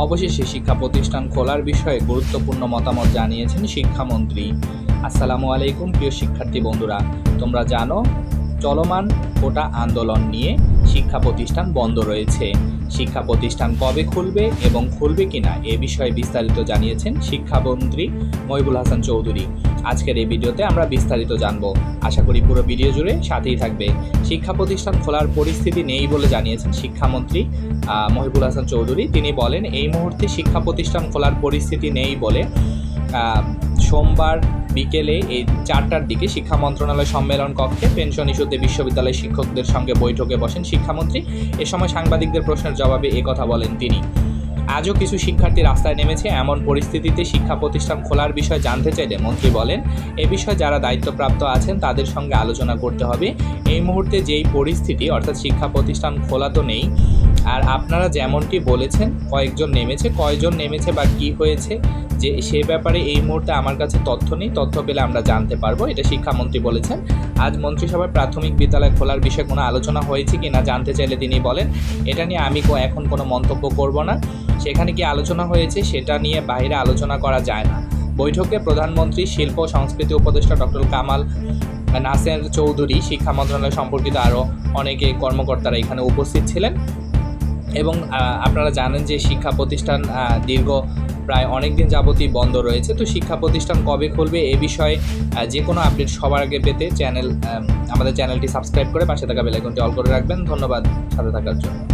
অবশেষে শিক্ষা প্রতিষ্ঠান খোলার বিষয়ে গুরুত্বপূর্ণ মতামত জানিয়েছেন শিক্ষামন্ত্রী। আসসালামু আলাইকুম প্রিয় শিক্ষার্থী বন্ধুরা, তোমরা জানো চলমান কোটা আন্দোলন নিয়ে শিক্ষা প্রতিষ্ঠান বন্ধ রয়েছে। শিক্ষা প্রতিষ্ঠান কবে খুলবে এবং খুলবে কিনা এ বিষয়ে বিস্তারিত জানিয়েছেন শিক্ষামন্ত্রী মহিবুল হাসান চৌধুরী। আজকের এই ভিডিওতে আমরা বিস্তারিত জানব, আশা করি পুরো ভিডিও জুড়ে সাথেই থাকবে। শিক্ষা প্রতিষ্ঠান খোলার পরিস্থিতি নেই বলে জানিয়েছেন শিক্ষামন্ত্রী মহিবুল হাসান চৌধুরী। তিনি বলেন, এই মুহূর্তে শিক্ষা প্রতিষ্ঠান খোলার পরিস্থিতি নেই বলে সোমবার বিকেলে এই 4টার দিকে শিক্ষা মন্ত্রণালয় সম্মেলন কক্ষে পেনশন ইস্যুতে বিশ্ববিদ্যালয়ের শিক্ষকদের সঙ্গে বৈঠকে বসেন শিক্ষামন্ত্রী। এ সময় সাংবাদিকদের প্রশ্নের জবাবে কথা বলেন তিনি। আজও কিছু শিক্ষার্থী রাস্তায় নেমেছে। এমন পরিস্থিতিতে শিক্ষা প্রতিষ্ঠান খোলার বিষয়ে জানতে চাইলে মন্ত্রী বলেন, এ বিষয়ে যারা দায়িত্বপ্রাপ্ত আছেন তাদের সঙ্গে আলোচনা করতে হবে। এই মুহূর্তে যেই পরিস্থিতি, অর্থাৎ শিক্ষা প্রতিষ্ঠান খোলা তো নেই, আর আপনারা যেমনটি বলেছেন কয়েকজন নেমেছে, কয়জন নেমেছে বা কী হয়েছে যে সে ব্যাপারে এই মুহূর্তে আমার কাছে তথ্য নেই, তথ্য পেলে আমরা জানতে পারবো, এটা শিক্ষামন্ত্রী বলেছেন। আজ মন্ত্রিসভায় প্রাথমিক বিদ্যালয় খোলার বিষয়ে কোনো আলোচনা হয়েছে কি না জানতে চাইলে তিনি বলেন, এটা নিয়ে আমি এখন কোনো মন্তব্য করব না। সেখানে কি আলোচনা হয়েছে সেটা নিয়ে বাইরে আলোচনা করা যায় না। বৈঠকে প্রধানমন্ত্রী, শিল্প ও সংস্কৃতি উপদেষ্টা ডক্টর কামাল নাসের চৌধুরী, শিক্ষা মন্ত্রণালয় সম্পর্কিত আরও অনেকে কর্মকর্তারা এখানে উপস্থিত ছিলেন। এবং আপনারা জানেন যে শিক্ষা প্রতিষ্ঠান দীর্ঘ প্রায় অনেক দিন যাবতই বন্ধ রয়েছে। তো শিক্ষা প্রতিষ্ঠান কবে খুলবে এ বিষয়ে যে কোনো আপডেট সবার আগে পেতে আমাদের চ্যানেলটি সাবস্ক্রাইব করে পাশে থাকা বেল আইকনটি অল করে রাখবেন। ধন্যবাদ সাথে থাকার জন্য।